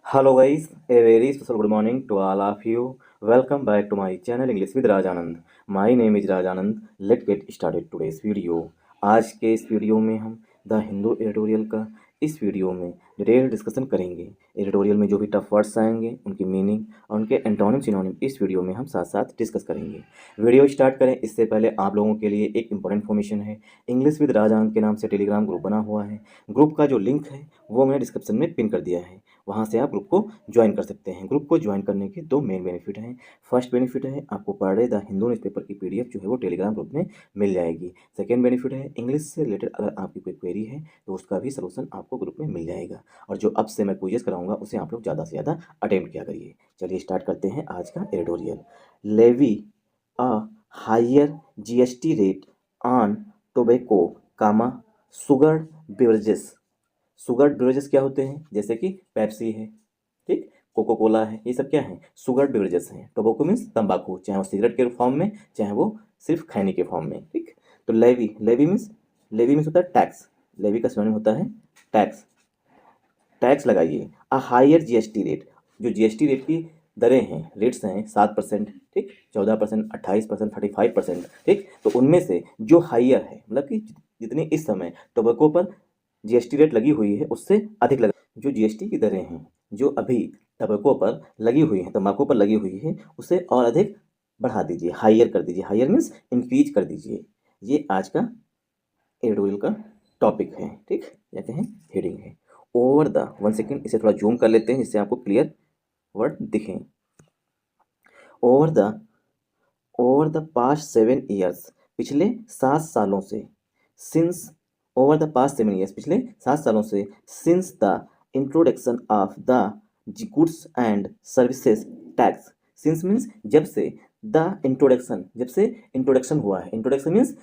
Hello guys, a very special good morning to all of you. Welcome back to my channel English with Rajanand. My name is Rajanand. Let's get started today's video. आज के इस video में हम the Hindu editorial का इस video में detail discussion करेंगे। Editorial में जो भी टफ वर्ड्स आएंगे उनकी मीनिंग और उनके एंटोनिम सिनोनिम इस वीडियो में हम साथ साथ डिस्कस करेंगे। वीडियो स्टार्ट करें इससे पहले आप लोगों के लिए एक इंपॉर्टेंट इन्फॉर्मेशन है। इंग्लिश विद राजानंद के नाम से टेलीग्राम ग्रुप बना हुआ है। ग्रुप का जो लिंक है वो मैंने डिस्क्रिप्शन में पिन कर दिया है, वहाँ से आप ग्रुप को ज्वाइन कर सकते हैं। ग्रुप को ज्वाइन करने के दो मेन बेनिफिट हैं। फर्स्ट बेनिफिट है आपको per day the Hindu newspaper की पीडीएफ जो है वो टेलीग्राम ग्रुप में मिल जाएगी। सेकेंड बेनिफिट है इंग्लिश से रिलेटेड अगर आपकी कोई क्वेरी है तो उसका भी सलूशन आपको ग्रुप में मिल जाएगा। और जो अब से मैं क्विज़ कराऊंगा उसे आप लोग ज़्यादा से ज़्यादा अटेम्प्ट किया करिए। चलिए स्टार्ट करते हैं आज का editorial. Levy a higher GST rate on tobacco comma sugar beverages. Sugar beverages क्या होते हैं? जैसे कि पेप्सी है, ठीक, कोको कोला है, ये सब क्या है? शुगर बेवरेजेस हैं। टोबैको मीन्स तंबाकू, चाहे वो सिगरेट के फॉर्म में चाहे वो सिर्फ खैनी के फॉर्म में, ठीक। तो लेवी मीन्स होता है टैक्स। लेवी का सिनोनिम होता है टैक्स। टैक्स लगाइए। अ हायर जीएसटी रेट, जो जीएसटी रेट की दरें हैं, रेट्स हैं 7%, ठीक, 14%, 28%, 35%, ठीक। तो उनमें से जो हायर है मतलब कि जितनी इस समय टोबैको पर जीएसटी रेट लगी हुई है उससे अधिक लगा। जो जीएसटी की दरें हैं जो अभी टबैको पर लगी हुई हैं, तंबाकू पर लगी हुई है, उसे और अधिक बढ़ा दीजिए, हायर कर दीजिए। हायर मीन्स इंक्रीज कर दीजिए। ये आज का एडिटोरियल का टॉपिक है, ठीक, या कहें हेडिंग है। ओवर द, वन सेकेंड इसे थोड़ा जूम कर लेते हैं जिससे आपको क्लियर वर्ड दिखें। Over the over the past 7 years, पिछले 7 सालों से, since, over the past 7 years, पिछले 7 सालों से, since the introduction of the goods and services tax. Since means जब से, द इंट्रोडक्शन, जब से इंट्रोडक्शन हुआ है। इंट्रोडक्शन मीन्स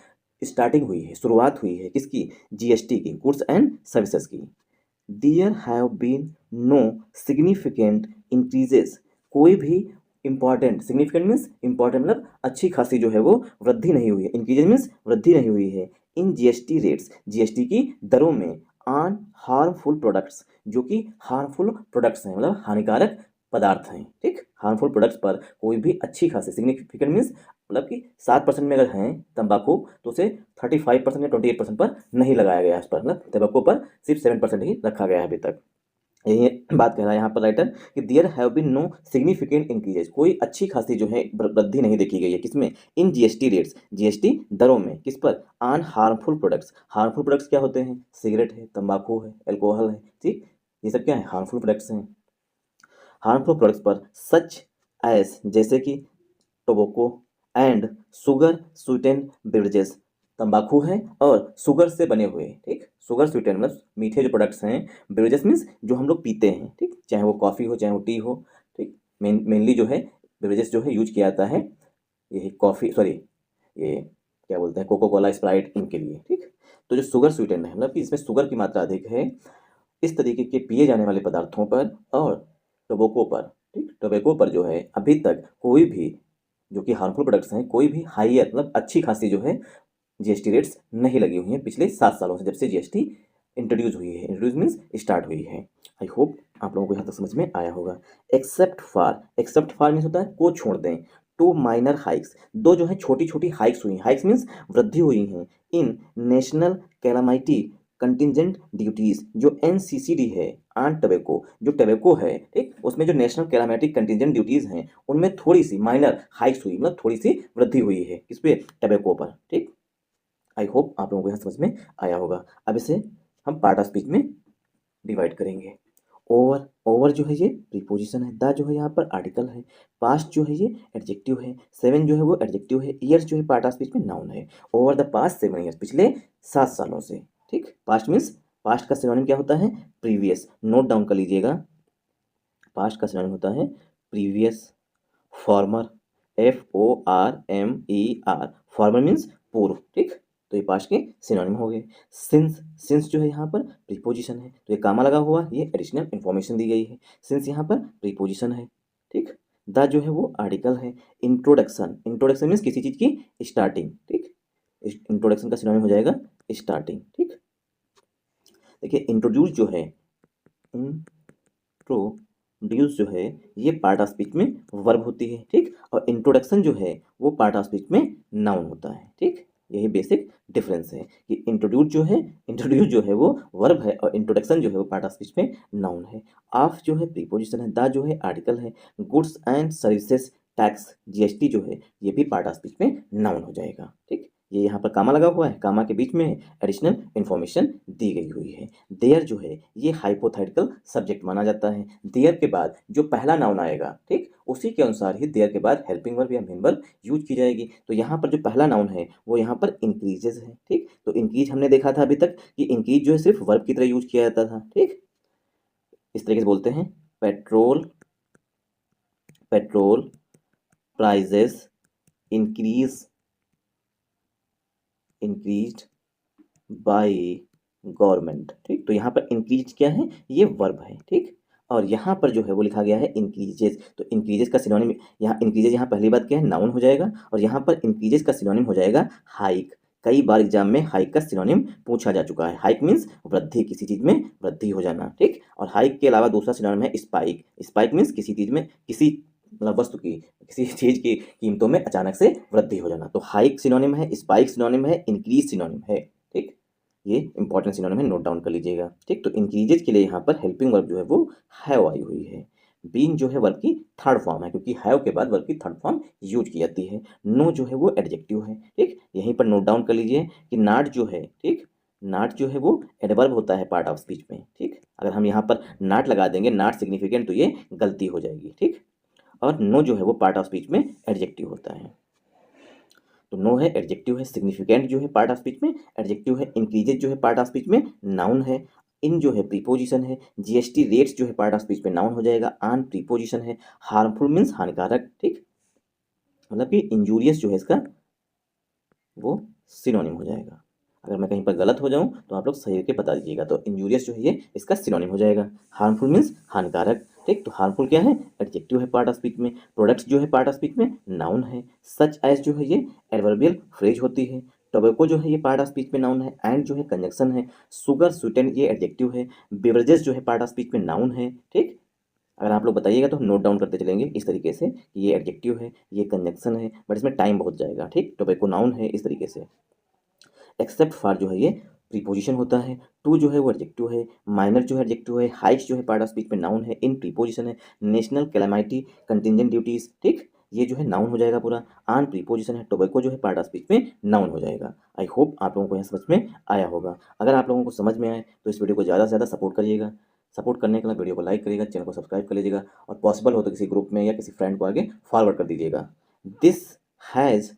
स्टार्टिंग हुई है, शुरुआत हुई है किसकी? जीएसटी की, गुड्स एंड सर्विसेज की। There have been no significant increases, कोई भी इंपॉर्टेंट, सिग्निफिकेंट मीन्स इंपॉर्टेंट मतलब अच्छी खासी जो है वो वृद्धि नहीं हुई है। इंक्रीजेस मीन्स वृद्धि नहीं हुई है। इन जीएसटी रेट्स, जीएसटी की दरों में, ऑन हार्मफुल प्रोडक्ट्स, जो कि हार्मफुल प्रोडक्ट्स हैं मतलब हानिकारक पदार्थ हैं, ठीक। हार्मफुल प्रोडक्ट्स पर कोई भी अच्छी खासी, सिग्निफिकेंट मीन्स मतलब कि 7% में अगर हैं तंबाकू तो उसे 35% या 28% पर नहीं लगाया गया है। इस पर मतलब तंबाकू पर सिर्फ 7% ही रखा गया है अभी तक। यही बात कह रहा है यहाँ पर राइटर कि there have been no significant increases, कोई अच्छी खासी जो है वृद्धि नहीं देखी गई है। किसमें? इन जीएसटी रेट्स, जीएसटी दरों में। किस पर? On harmful products. Harmful products क्या होते हैं? सिगरेट है, तंबाकू है, एल्कोहल है, ठीक, ये सब क्या है? हार्मफुल प्रोडक्ट्स हैं। हार्मफुल प्रोडक्ट्स पर सच एज, जैसे कि टोबैको एंड शुगर स्वीटेन बेवरेजेस, तंबाकू है और शुगर से बने हुए, ठीक, शुगर स्वीटेन मतलब मीठे जो प्रोडक्ट्स हैं। बेवरेजेस मीन्स जो हम लोग पीते हैं, ठीक, चाहे वो कॉफ़ी हो चाहे वो टी हो, ठीक। मेनली जो है बेवरेजेस जो है यूज किया जाता है ये कॉफ़ी, सॉरी, ये क्या बोलते हैं, कोको कोला, स्प्राइट, इनके लिए, ठीक। तो जो शुगर स्वीटेन है मतलब कि इसमें शुगर की मात्रा अधिक है, इस तरीके के पिए जाने वाले पदार्थों पर और टोबैको पर, ठीक, टोबैको पर जो है अभी तक कोई भी जो कि हार्मफुल प्रोडक्ट्स हैं, कोई भी हायर मतलब अच्छी खासी जो है जीएसटी रेट्स नहीं लगी हुई हैं पिछले 7 सालों से, जब से जीएसटी इंट्रोड्यूस हुई है। इंट्रोड्यूस मीन्स स्टार्ट हुई है। आई होप आप लोगों को यहाँ तक समझ में आया होगा। एक्सेप्ट फॉर मीन्स होता है को छोड़ दें। टू माइनर हाइक्स, दो जो है छोटी छोटी हाइक्स हुई, हाइक्स मीन्स वृद्धि हुई हैं। इन नेशनल कैलामिटी कंटिजेंट ड्यूटीज, जो एनसीसीडी है ऑन टबैको, जो टबैको है, ठीक, उसमें जो नेशनल कैलामिटी कंटिजेंट ड्यूटीज हैं उनमें थोड़ी सी माइनर हाइक्स हुई मतलब थोड़ी सी वृद्धि हुई है। किस पे? टबैको पर, ठीक। आई होप आप लोगों को यहाँ समझ में आया होगा। अब इसे हम पार्ट ऑफ स्पीच में डिवाइड करेंगे। ओवर, ओवर जो है ये प्रीपोजिशन है, द जो है यहाँ पर आर्टिकल है, पास्ट जो है ये एडजेक्टिव है, 7 जो है वो एडजेक्टिव है, ईयर्स जो है पार्ट ऑफ स्पीच में नाउन है। ओवर द पास्ट 7 ईयर्स, पिछले 7 सालों से, ठीक। पास्ट मीन्स, पास्ट का सिनोनिम क्या होता है? प्रीवियस। नोट डाउन कर लीजिएगा, पास्ट का सिनोनिम होता है previous, farmer, FORMER, farmer means पूर्व, ठीक। तो ये पास्ट के सिनोनिम हो गए। सिंस, सिंस जो है यहाँ पर प्रीपोजिशन है, तो ये कामा लगा हुआ, ये एडिशनल इंफॉर्मेशन दी गई है। सिंस यहाँ पर प्रीपोजिशन है, ठीक। द जो है वो आर्टिकल है। इंट्रोडक्शन, इंट्रोडक्शन मीन्स किसी चीज़ की स्टार्टिंग, ठीक। इंट्रोडक्शन का सिनोनिम हो जाएगा स्टार्टिंग, ठीक। देखिए इंट्रोड्यूस जो है, इंट्रोड्यूस इंट्रोड्यूस जो है ये पार्ट ऑफ स्पीच में वर्ब होती है, ठीक, और इंट्रोडक्शन जो है वो पार्ट ऑफ स्पीच में नाउन होता है, ठीक। यही बेसिक डिफरेंस है कि इंट्रोड्यूस जो है वो वर्ब है और इंट्रोडक्शन जो है वो पार्ट ऑफ स्पीच में नाउन है। ऑफ जो है प्रीपोजिशन है, द जो है आर्टिकल है, goods and services tax GST जो है ये भी पार्ट ऑफ स्पीच में नाउन हो जाएगा, ठीक। ये यहाँ पर कामा लगा हुआ है, कामा के बीच में एडिशनल इन्फॉर्मेशन दी गई हुई है। देयर जो है ये हाइपोथेटिकल सब्जेक्ट माना जाता है। देयर के बाद जो पहला नाउन आएगा, ठीक, उसी के अनुसार ही देयर के बाद हेल्पिंग वर्ब या मेन वर्ब यूज की जाएगी। तो यहाँ पर जो पहला नाउन है वो यहाँ पर इंक्रीजेज है, ठीक। तो इंक्रीज हमने देखा था अभी तक कि इंक्रीज जो है सिर्फ वर्ब की तरह यूज किया जाता था, ठीक। इस तरीके से बोलते हैं, petrol prices increased by government, ठीक। तो यहाँ पर इंक्रीज क्या है, ये वर्ब है, ठीक। और यहाँ पर जो है वो लिखा गया है इंक्रीजेस। तो इंक्रीजेस का सिनोनिम यहाँ इंक्रीजेस, यहाँ पहली बात क्या है, नाउन हो जाएगा, और यहाँ पर इंक्रीजेस का सिनोनिम हो जाएगा हाइक। कई बार एग्जाम में हाइक का सिनोनिम पूछा जा चुका है। हाइक मीन्स वृद्धि, किसी चीज में वृद्धि हो जाना, ठीक। और हाइक के अलावा दूसरा सिनोनिम है स्पाइक। स्पाइक मीन्स किसी चीज में, किसी मतलब वस्तु की, किसी चीज की कीमतों में अचानक से वृद्धि हो जाना। तो हाइक सिनोनिम है, स्पाइक सिनोनिम है, इंक्रीज सिनोनिम है, ठीक। ये इंपॉर्टेंट सिनोनिम है, नोट डाउन कर लीजिएगा, ठीक। तो इंक्रीजेज के लिए यहाँ पर हेल्पिंग वर्ब जो है वो हैव आई हुई है। बीइंग जो है वर्ब की थर्ड फॉर्म है, क्योंकि हैव के बाद वर्ब की थर्ड फॉर्म यूज की जाती है। नो जो है वो एडजेक्टिव है, ठीक। यहीं पर नोट डाउन कर लीजिए कि नॉट जो है, ठीक, नॉट जो है वो एडवर्ब होता है पार्ट ऑफ स्पीच में, ठीक। अगर हम यहाँ पर नॉट लगा देंगे, नॉट सिग्निफिकेंट, तो ये गलती हो जाएगी, ठीक। और नो जो है वो पार्ट ऑफ स्पीच में एडजेक्टिव होता है। तो नो है, एडजेक्टिव है, सिग्निफिकेंट जो है पार्ट ऑफ स्पीच में एडजेक्टिव है, इंक्रीजेज जो है पार्ट ऑफ स्पीच में नाउन है, इन जो है प्रीपोजिशन है, जीएसटी रेट्स जो है पार्ट ऑफ स्पीच में नाउन हो जाएगा, ऑन प्रीपोजिशन है, हार्मफुल मीन्स हानिकारक, ठीक, मतलब कि इंजूरियस जो है इसका वो सिनोनिम हो जाएगा। अगर मैं कहीं पर गलत हो जाऊं तो आप लोग सही करके बता दीजिएगा। तो इंजूरियस जो है ये इसका सिनोनिम हो जाएगा। हार्मफुल मीन्स हानिकारक, ठीक। तो हार्मफुल क्या है, एडजेक्टिव है पार्ट ऑफ स्पीच में। प्रोडक्ट्स जो है पार्ट ऑफ स्पीच में नाउन है। सच एज जो है ये एडवर्बियल फ्रेज होती है। टोबैको जो है ये पार्ट ऑफ स्पीच में नाउन है। एंड जो है कंजक्शन है। शुगर स्वीटेन ये एडजेक्टिव है। बेवरेजेस जो है पार्ट ऑफ स्पीच में नाउन है, ठीक। अगर आप लोग बताइएगा तो हम नोट डाउन करते चलेंगे इस तरीके से कि ये एडजेक्टिव है, ये कंजक्शन है, बट इसमें टाइम बहुत जाएगा, ठीक। टोबैको नाउन है, इस तरीके से। एक्सेप्ट फॉर जो है ये प्रीपोजिशन होता है। टू जो है वो एडजेक्टिव है। माइनर जो है एडजेक्टिव है। हाइट्स जो है पार्ट ऑफ स्पीच में नाउन है। इन प्रीपोजिशन है। नेशनल कैलामिटी कंटिजेंट ड्यूटीज, ठीक, ये जो है नाउन हो जाएगा पूरा। ऑन प्रीपोजिशन है। टोबैको जो है पार्ट ऑफ स्पीच में नाउन हो जाएगा। आई होप आप लोगों को यहाँ समझ में आया होगा। अगर आप लोगों को समझ में आए तो इस वीडियो को ज़्यादा से ज़्यादा सपोर्ट करिएगा। सपोर्ट करने के लिए वीडियो को लाइक करिएगा, चैनल को सब्सक्राइब कर लीजिएगा, और पॉसिबल हो तो किसी ग्रुप में या किसी फ्रेंड को आगे फॉरवर्ड कर दीजिएगा। This has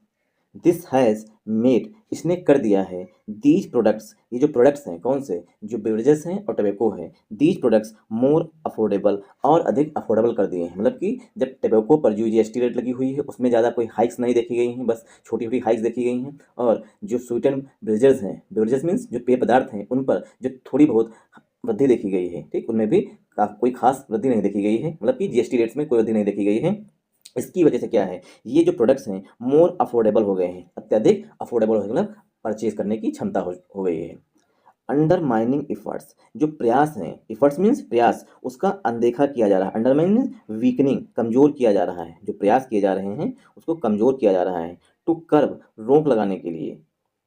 this has made, इसने कर दिया है। दीज प्रोडक्ट्स, ये जो प्रोडक्ट्स हैं कौन से, जो बेवरेजेस हैं और टबैको है, दीज प्रोडक्ट्स मोर अफोर्डेबल, और अधिक अफोर्डेबल कर दिए हैं। मतलब कि जब टबैको पर जो जीएसटी रेट लगी हुई है उसमें ज़्यादा कोई हाइक्स नहीं देखी गई हैं, बस छोटी छोटी हाइक्स देखी गई हैं। और जो स्वीट एंड बेवरेजेस हैं, बेवरेजेस मीन्स जो पेय पदार्थ हैं, उन पर जो थोड़ी बहुत वृद्धि देखी गई है, ठीक, उनमें भी कोई खास वृद्धि नहीं देखी गई है। मतलब कि जीएसटी रेट्स में कोई वृद्धि नहीं देखी गई है। इसकी वजह से क्या है, ये जो प्रोडक्ट्स हैं मोर अफोर्डेबल हो गए हैं, अत्यधिक अफोर्डेबल हो गए, मतलब परचेज करने की क्षमता हो गई है। अंडरमाइनिंग इफर्ट्स, जो प्रयास हैं, इफर्ट्स मीन्स प्रयास, उसका अनदेखा किया जा रहा है। अंडरमाइन मीन्स वीकनिंग, कमजोर किया जा रहा है। जो प्रयास किए जा रहे हैं उसको कमजोर किया जा रहा है। टू कर्ब, रोक लगाने के लिए।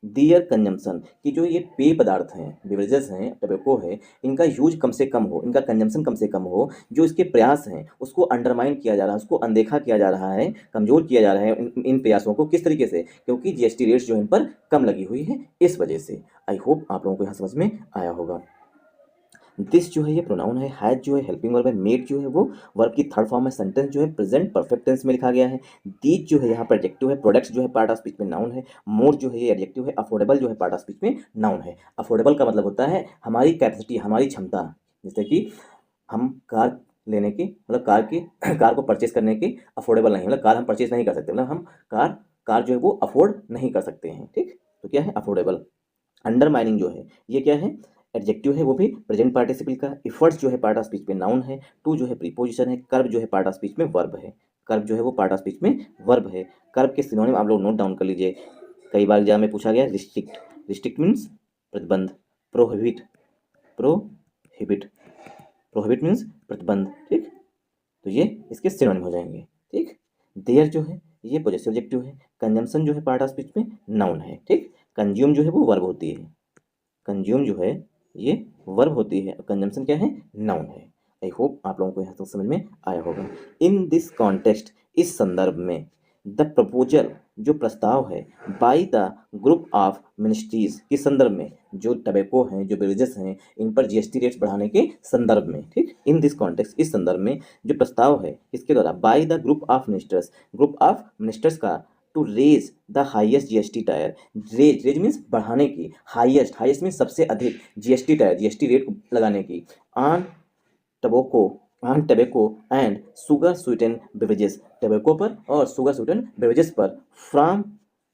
दियर कंजम्पशन, कि जो ये पेय पदार्थ हैं, बेवरेजेस हैं, टबैको है, इनका यूज कम से कम हो, इनका कंजम्पशन कम से कम हो। जो इसके प्रयास हैं उसको अंडरमाइन किया जा रहा है, उसको अनदेखा किया जा रहा है, कमजोर किया जा रहा है इन प्रयासों को। किस तरीके से, क्योंकि जीएसटी रेट्स जो इन पर कम लगी हुई है, इस वजह से। आई होप आप लोगों को यहाँ समझ में आया होगा। दिस जो है ये प्रोनाउन है। हैज जो है हेल्पिंग वर्ब है। मेड जो है वो वर्ब की थर्ड फॉर्म है। सेंटेंस जो है प्रेजेंट परफेक्ट टेंस में लिखा गया है। दीज जो है यहाँ पर एडजेक्टिव है। प्रोडक्ट्स जो है पार्ट ऑफ स्पीच में नाउन है। मोर जो है ये एडजेक्टिव है। अफोर्डेबल जो है पार्ट ऑफ स्पीच में नाउन है। अफोर्डेबल का मतलब होता है हमारी कैपेसिटी, हमारी क्षमता। जैसे कि हम कार लेने की, मतलब कार को परचेज करने की अफोर्डेबल नहीं, मतलब कार हम परचेज नहीं कर सकते, मतलब हम कार जो है वो अफोर्ड नहीं कर सकते हैं, ठीक। तो क्या है, अफोर्डेबल। अंडरमाइनिंग जो है ये क्या है, एडजेक्टिव है, वो भी प्रेजेंट पार्टिसिपल का। इफर्ट्स जो है पार्ट ऑफ स्पीच में नाउन है। टू जो है प्रीपोजिशन है। कर्व जो है पार्ट ऑफ स्पीच में वर्ब है। कर्व जो है वो पार्ट ऑफ स्पीच में वर्ब है। कर्व के सिनोनिम आप लोग नोट डाउन कर लीजिए। कई बार एग्जाम में पूछा गया रिस्ट्रिक्ट। रिस्ट्रिक्ट मीन्स प्रतिबंध। प्रोहिबिट, प्रोहिबिट, प्रोहिबिट मीन्स प्रतिबंध, ठीक। तो ये इसके सिनोनिम हो जाएंगे। ठीक, देयर जो है ये पॉजेसिव एडजेक्टिव है, कंजम्पशन जो है पार्ट ऑफ स्पीच में नाउन है। ठीक, कंज्यूम जो है वो वर्ब होती है, कंज्यूम जो है ये वर्ब होती है, कंजम्पशन क्या है, नाउन है। आई होप आप लोगों को यहाँ तक समझ में आया होगा। इन दिस कॉन्टेक्स्ट, इस संदर्भ में, द प्रपोजल जो प्रस्ताव है, bye the group of ministries के संदर्भ में, जो टबैको हैं, जो बेवरेजेस हैं, इन पर जीएसटी रेट्स बढ़ाने के संदर्भ में। ठीक, इन दिस कॉन्टेक्स्ट, इस संदर्भ में जो प्रस्ताव है, इसके द्वारा, by the group of ministers, group of ministers का, to raise the highest GST tier, raise means बढ़ाने की, हाईएस्ट, हाईएस्ट मीन्स सबसे अधिक, जीएसटी टायर जीएसटी रेट लगाने की, on tobacco, on tobacco and sugar sweeten beverages, tobacco पर और sugar sweeten beverages पर, फ्रॉम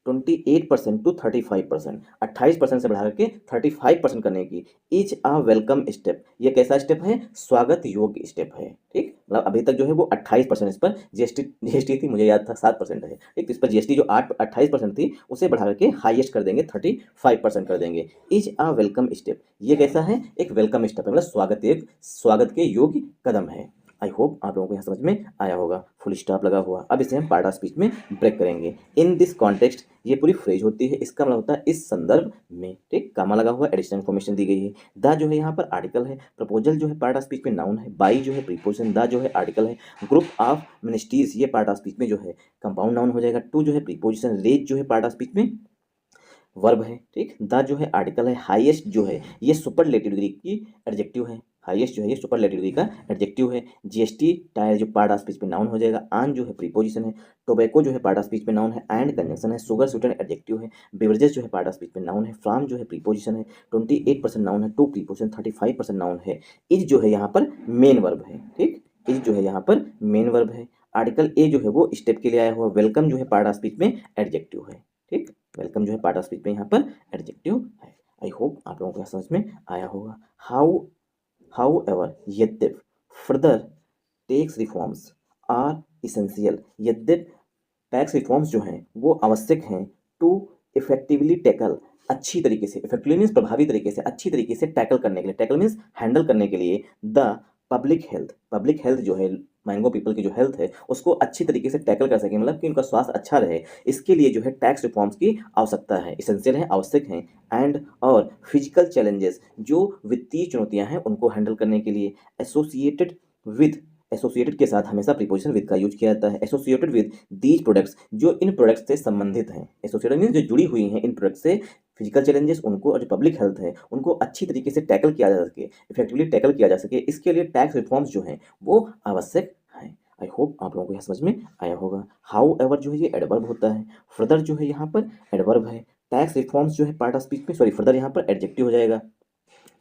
28% टू 35%, 28% से बढ़ा करके 35% करने की, इज अ वेलकम स्टेप, ये कैसा स्टेप है, स्वागत योग्य स्टेप है। ठीक, मतलब अभी तक जो है वो 28% इस पर जीएसटी थी, मुझे याद था 7% है। ठीक, तो इस पर जीएसटी जो 28% थी उसे बढ़ा करके हाईएस्ट कर देंगे, 35% कर देंगे। इज अ वेलकम स्टेप, ये कैसा है, एक वेलकम स्टेप है, मतलब स्वागत के योग्य कदम है। आई होप आप लोगों को यहाँ समझ में आया होगा। फुल स्टॉप लगा हुआ, अब इसे हम पार्ट ऑफ स्पीच में ब्रेक करेंगे। इन दिस कॉन्टेक्स्ट, ये पूरी फ्रेज होती है, इसका मतलब होता है इस संदर्भ में। ठीक, कामा लगा हुआ, एडिशनल इन्फॉर्मेशन दी गई है। द जो है यहाँ पर आर्टिकल है, प्रपोजल जो है पार्ट ऑफ स्पीच में नाउन है, बाई जो है प्रीपोजिशन, द जो है आर्टिकल है, ग्रुप ऑफ मिनिस्ट्रीज ये पार्ट ऑफ स्पीच में जो है कंपाउंड नाउन हो जाएगा, टू जो है प्रीपोजिशन, रेज जो है पार्ट ऑफ स्पीच में वर्ब है। ठीक, द जो है आर्टिकल है, हाईएस्ट जो है ये सुपरलेटिव डिग्री की एडजेक्टिव है, हाईएस्ट जो है ये सुपरलेटिव डिग्री का एडजेक्टिव है। जीएसटी टायर जो पार्ट ऑफ स्पीच में नाउन हो जाएगा, ऑन जो है प्रीपोजिशन है, टोबैको जो है पार्ट ऑफ स्पीच में नाउन है एंड कंजंक्शन है, शुगर स्वीटन एडजेक्टिव है, बेवरेजेस जो है पार्ट ऑफ स्पीच में नाउन है, फ्रॉम जो है प्रीपोजिशन है, 28% नाउन है, टू प्रीपोजिशन 35% नाउन है, इज जो है यहाँ पर मेन वर्ब है। ठीक, इज जो है यहाँ पर मेन वर्ब है। आर्टिकल ए जो है वो स्टेप के लिए आया हुआ, वेलकम जो है पार्ट ऑफ स्पीच में एडजेक्टिव है। ठीक, वेलकम जो है पार्ट ऑफ स्पीच में यहाँ पर एडजेक्टिव है। आई होप आप लोगों को समझ में आया होगा। हाउ एवर, यद्यप, further tax reforms are essential, यद्यप टैक्स रिफॉर्म्स जो हैं वो आवश्यक हैं, टू इफेक्टिवली टैकल, अच्छी तरीके से, इफेक्टिवली मीन्स प्रभावी तरीके से, अच्छी तरीके से टैकल करने के लिए, टैकल मीन्स हैंडल करने के लिए, द पब्लिक हेल्थ जो है, मैंगो पीपल की जो हेल्थ है उसको अच्छी तरीके से टैकल कर सके, मतलब कि उनका स्वास्थ्य अच्छा रहे, इसके लिए जो है टैक्स रिफॉर्म्स की आवश्यकता है, इसेंशियल है, आवश्यक है। एंड और फिजिकल चैलेंजेस, जो वित्तीय चुनौतियां हैं उनको हैंडल करने के लिए, एसोसिएटेड विद, एसोसिएटेड के साथ हमेशा प्रीपोजिशन विद का यूज किया जाता है, एसोसिएटेड विद दीज प्रोडक्ट्स, जो इन प्रोडक्ट्स से संबंधित हैं, एसोसिएटेड मीन्स जो जुड़ी हुई हैं इन प्रोडक्ट्स से, फिजिकल चैलेंजेस उनको, और जो पब्लिक हेल्थ है उनको अच्छी तरीके से टैकल किया जा सके, इफेक्टिवली टैकल किया जा सके, इसके लिए टैक्स रिफॉर्म्स जो हैं वो आवश्यक हैं। आई होप आप लोगों को यह समझ में आया होगा। हाउ एवर जो है ये एडवर्ब होता है, फर्दर जो है यहाँ पर एडवर्ब है, टैक्स रिफॉर्म्स जो है पार्ट ऑफ स्पीच में, सॉरी फर्दर यहाँ पर एडजेक्टिव हो जाएगा।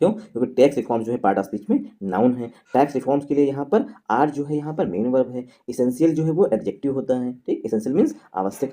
क्यों, क्योंकि टैक्स रिफॉर्म्स जो है पार्ट ऑफ स्पीच में नाउन है, टैक्स रिफॉर्म्स के लिए यहाँ पर आर जो है यहाँ पर मेन वर्ब है, इसेंशियल जो है वो एडजेक्टिव होता है। ठीक, इसेंशियल मीन्स आवश्यक,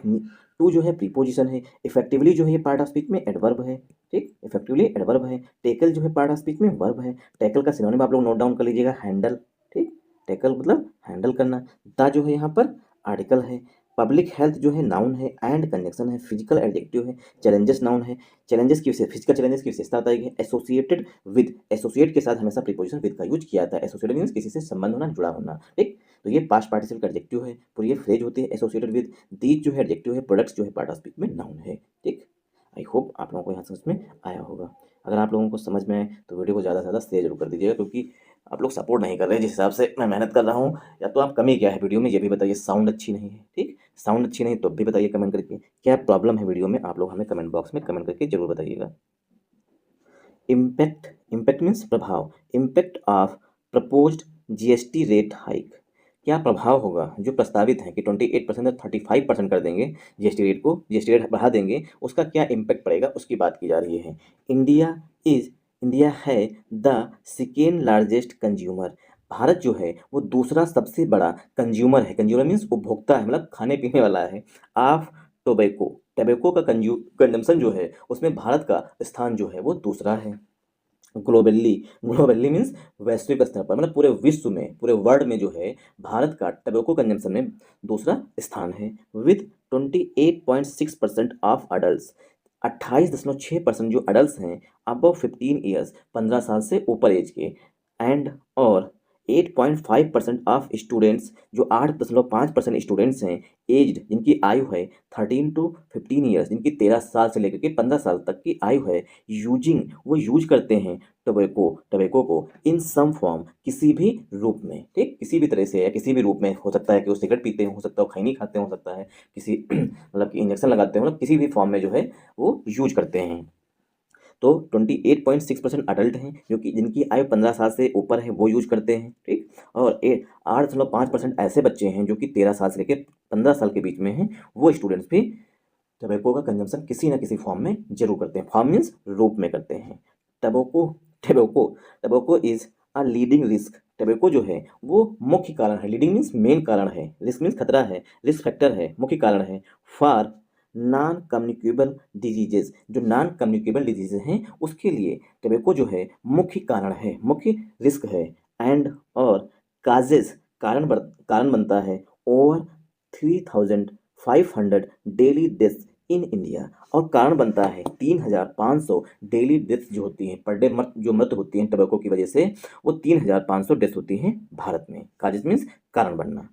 टू जो है प्रीपोजिशन है, इफेक्टिवली जो है ये पार्ट ऑफ स्पीच में एडवर्ब है। ठीक, इफेक्टिवली एडवर्ब है। टेकल जो है पार्ट ऑफ स्पीच में वर्ब है, टैकल का सिनोनिम आप लोग नोट डाउन कर लीजिएगा, हैंडल। ठीक, टैकल मतलब हैंडल करना। द जो है यहाँ पर आर्टिकल है, पब्लिक हेल्थ जो है नाउन है एंड कंजक्शन है, फिजिकल एडजेक्टिव है, चैलेंजेस नाउन है, चैलेंजेस की विशेष, फिजिकल चैलेंजेस की विशेषता बताएगी, एसोसिएटेड विद, एसोसिएट के साथ हमेशा प्रीपोजिशन विद का यूज किया जाता है, एसोसिएटेड मीन्स किसी से संबंध होना, जुड़ा होना। ठीक, तो ये पास्ट पार्टिसिपल का एडजेक्टिव है, पूरी ये फ्रेज होती है एसोसिएटेड विद, दीज जो है एडजेक्टिव है, प्रोडक्ट्स जो है पार्ट ऑफ स्पीच में नाउन है। ठीक, आई होप आप लोगों को यहाँ समझ में आया होगा। अगर आप लोगों को समझ में आए तो वीडियो को ज़्यादा से ज़्यादा शेयर जरूर कर दीजिएगा, क्योंकि आप लोग सपोर्ट नहीं कर रहे हैं जिस हिसाब से मैं मेहनत कर रहा हूँ, या तो आप कमी क्या है वीडियो में ये भी बताइए, साउंड अच्छी नहीं है। ठीक, साउंड अच्छी नहीं तो भी बताइए कमेंट करके, क्या प्रॉब्लम है वीडियो में, आप लोग हमें कमेंट बॉक्स में कमेंट करके जरूर बताइएगा। इम्पैक्ट, इम्पैक्ट मीन्स प्रभाव, impact of proposed GST rate hike, क्या प्रभाव होगा जो प्रस्तावित है कि 28% और 35% कर देंगे जीएसटी रेट को, जीएसटी रेट बढ़ा देंगे, उसका क्या इम्पैक्ट पड़ेगा उसकी बात की जा रही है। इंडिया इज, इंडिया है the second largest consumer, Bharat जो है वो दूसरा सबसे बड़ा कंज्यूमर है, कंज्यूमर मीन्स उपभोक्ता है, मतलब खाने पीने वाला है, ऑफ टोबैको, टोबैको का कंजम्पशन जो है उसमें भारत का स्थान जो है वो दूसरा है। ग्लोबली, ग्लोबली मीन्स वैश्विक स्तर पर, मतलब पूरे विश्व में, पूरे वर्ल्ड में जो है भारत का टबैको कंजम्पशन में दूसरा स्थान है, विद 28.6% ऑफ अडल्ट, 28.6% जो अडल्ट हैं अबव 15 ईयर्स, 15 साल से ऊपर एज के, एंड और 8.5% ऑफ स्टूडेंट्स, जो 8.5% स्टूडेंट्स हैं एज्ड, जिनकी आयु है 13 टू 15 ईयर्स, जिनकी 13 साल से लेकर के 15 साल तक की आयु है, यूजिंग, वो यूज करते हैं टबैको को इन सम फॉर्म, किसी भी रूप में, ठीक, किसी भी तरह से या किसी भी रूप में, हो सकता है कि वो सिगरेट पीते हैं, हो सकता है वो खैनी खाते हैं, हो सकता है किसी मतलब कि इंजेक्शन लगाते हैं, मतलब किसी भी फॉर्म में जो है वो यूज करते हैं। तो 28.6% अडल्ट हैं, जो कि जिनकी आयु 15 साल से ऊपर है, वो यूज करते हैं, ठीक। और 8.5% ऐसे बच्चे हैं जो कि 13 साल से लेकर 15 साल के बीच में हैं, वो स्टूडेंट्स भी टबैको का कंजम्पशन किसी ना किसी फॉर्म में जरूर करते हैं, फॉर्म मीन्स रूप में करते हैं। Tobacco tobacco tobacco is a leading risk, tobacco जो है वो मुख्य कारण है, लीडिंग मीन्स मेन कारण है, रिस्क मीन्स खतरा है, रिस्क फैक्टर है, मुख्य कारण है फॉर नॉन कम्युनिकेबल डिजीजेज, जो नॉन कम्युनिकेबल डिजीजेज हैं उसके लिए टबैको जो है मुख्य कारण है, मुख्य रिस्क है। एंड और काजेज, कारण बनता है over 3500 daily deaths in India, और कारण बनता है 3500 डेली डेथ्स जो होती हैं पर डे, जो मृत्यु होती हैं टबैको की वजह से, वो 3500 डेथ्स होती हैं भारत में। काजेज मीन्स कारण बनना।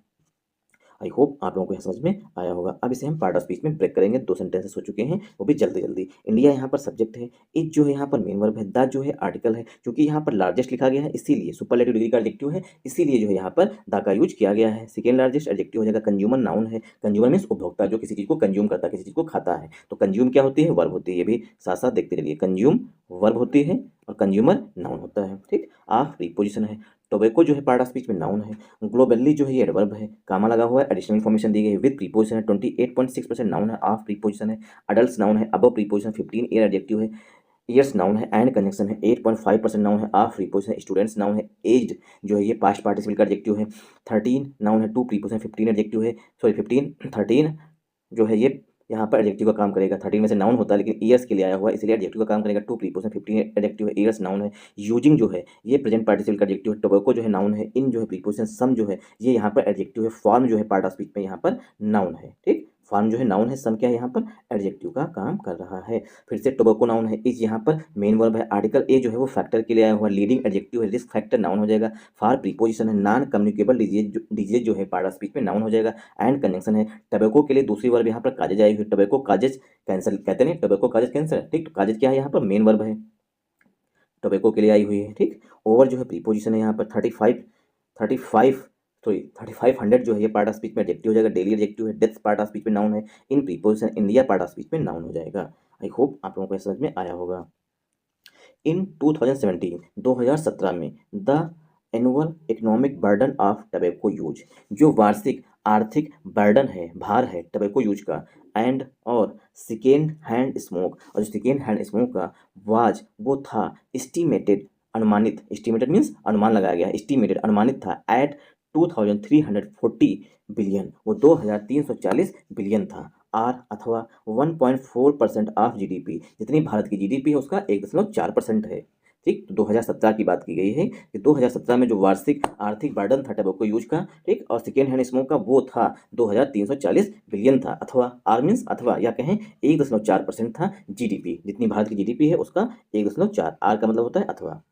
आई होप आप लोगों को यह समझ में आया होगा। अब इसे हम पार्ट ऑफ स्पीच में ब्रेक करेंगे, 2 सेंटेंसेस हो चुके हैं, वो भी जल्दी जल्दी। इंडिया यहाँ पर सब्जेक्ट है, इज जो है यहाँ पर मेन वर्ब है, द जो है आर्टिकल है, क्योंकि यहाँ पर लार्जेस्ट लिखा गया है इसीलिए सुपरलेटिव डिग्री का एडजेक्टिव है, इसीलिए जो है यहाँ पर द का यूज किया गया है। सेकेंड लार्जेस्ट एडजेक्टिव हो जाएगा, कंज्यूमर नाउन है, कंज्यूमर मीन्स उपभोक्ता, जो किसी चीज़ को कंज्यूम करता है, किसी चीज़ को खाता है। तो कंज्यूम क्या होती है, वर्ब होती है, ये भी साथ साथ देखते चलिए, कंज्यूम वर्ब होती है और कंज्यूमर नाउन होता है, ठीक। ऑफ प्रीपोजिशन है, टोबैको जो है पार्ट ऑफ स्पीच में नाउन है, ग्लोबली जो है ये एडवर्ब है, कामा लगा हुआ है, एडिशनल इन्फॉर्मेशन दी गई है, विद प्रीपोजिशन है, 28.6% नाउन है, ऑफ प्रीपोजिशन है, अडल्ट नाउन है, अबव प्रीपोजिशन, 15 ईयर एडजेक्टिव है, ईयर्स नाउन है, एंड कंजंक्शन है, 8.5% नाउन है, ऑफ प्रीपोजिशन, स्टूडेंट्स नाउन है, एज्ड जो है ये पास्ट पार्टिसिपल का एडजेक्टिव है, 13 नाउन है, टू प्रीपोजिशन, 15 एडजेक्टिव है, सॉरी 13 जो है ये यहाँ पर एडजेक्टिव का काम करेगा, 13 में से नाउन होता है लेकिन ईयर्स के लिए आया हुआ है इसलिए एडजेक्टिव का काम करेगा, टू प्रीपोजिशन, 15 एडजेक्टिव है, ईयर्स नाउन है, यूजिंग जो है ये प्रेजेंट पार्टिसिपल का एडजेक्टिव है, टोबैको जो है नाउन है, इन जो है प्रीपोजिशन, सम जो है ये यहाँ पर एडजेक्टिव है, फॉर्म जो है पार्ट ऑफ स्पीच में यहाँ पर नाउन है, ठीक। फॉर्म जो है नाउन है, सम क्या है यहाँ पर एडजेक्टिव का काम कर रहा है। फिर से टोबैको नाउन है, इज यहाँ पर मेन वर्ब है, आर्टिकल ए जो है वो फैक्टर के लिए आया हुआ, लीडिंग एडजेक्टिव है, रिस्क फैक्टर नाउन हो जाएगा, फॉर प्रीपोजिशन है, नॉन कम्युनिकेबल डिजीज जो है पार्ट ऑफ स्पीच में नाउन हो जाएगा, एंड कंजंक्शन है, टोबैको के लिए दूसरी वर्ब यहाँ पर काजेज आएगी, टोबैको काजेज कैंसर कहते हैं, टोबैको काजेज कैंसर, ठीक। तो काजेज क्या है यहाँ पर मेन वर्ब है, टोबैको के लिए आई हुई है, ठीक। ओवर जो है प्रीपोजिशन है यहाँ पर 3500 जो है ये पार्ट ऑफ स्पीच में एडजेक्टिव हो जाएगा, डेली एडजेक्टिव है, डेथ पार्ट ऑफ स्पीच में नाउन है, in preposition, India part of speech में नाउन हो जाएगा। आई होप आप लोगों को समझ में आया होगा। इन 2017 में the annual economic burden of tobacco use, जो वार्षिक आर्थिक बर्डन है, भार है टबैको यूज का, एंड और सेकेंड हैंड स्मोक, और जो सेकेंड हैंड स्मोक का वाज वो था, एस्टिमेटेड अनुमानित, एस्टिमेटेड मीन्स अनुमान लगाया गया, एस्टिमेटेड अनुमानित था, एट 2340 बिलियन, वो 2340 बिलियन था, आर अथवा 1.4% ऑफ जीडीपी, जितनी भारत की जीडीपी है उसका 1.4% है, ठीक। तो 2017 की बात की गई है कि 2017 में जो वार्षिक आर्थिक बर्डन था टबैको यूज का, ठीक, और सेकेंड हैंड स्मोक का वो था 2340 बिलियन था, अथवा आर मीन्स अथवा या कहें 1.4% था जीडीपी, जितनी भारत की जीडीपी है उसका 1.4, आर का मतलब होता है अथवा।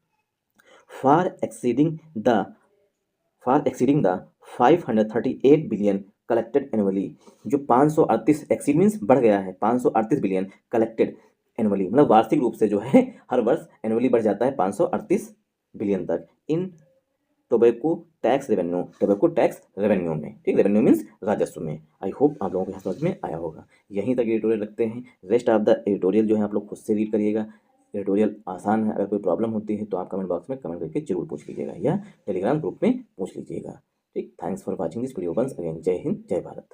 Far exceeding the far exceeding the 538 billion collected annually, जो 538 एक्सीड मीन्स बढ़ गया है, 538 बिलियन कलेक्टेड एनुअली, मतलब वार्षिक रूप से जो है हर वर्ष एनुअली बढ़ जाता है 538 बिलियन तक, इन टोबैको टैक्स रेवेन्यू में, ठीक, रेवेन्यू मीन्स राजस्व में। आई होप आप लोगों को यहाँ समझ में आया होगा। यहीं तक एडिटोरियल रखते हैं, रेस्ट ऑफ द एडिटोरियल जो है आप लोग खुद से रीड करिएगा, एडिटोरियल आसान है, अगर कोई प्रॉब्लम होती है तो आप कमेंट बॉक्स में कमेंट करके जरूर पूछ लीजिएगा या टेलीग्राम ग्रुप में पूछ लीजिएगा, ठीक। Thanks for watching this video once again, जय हिंद, जय भारत।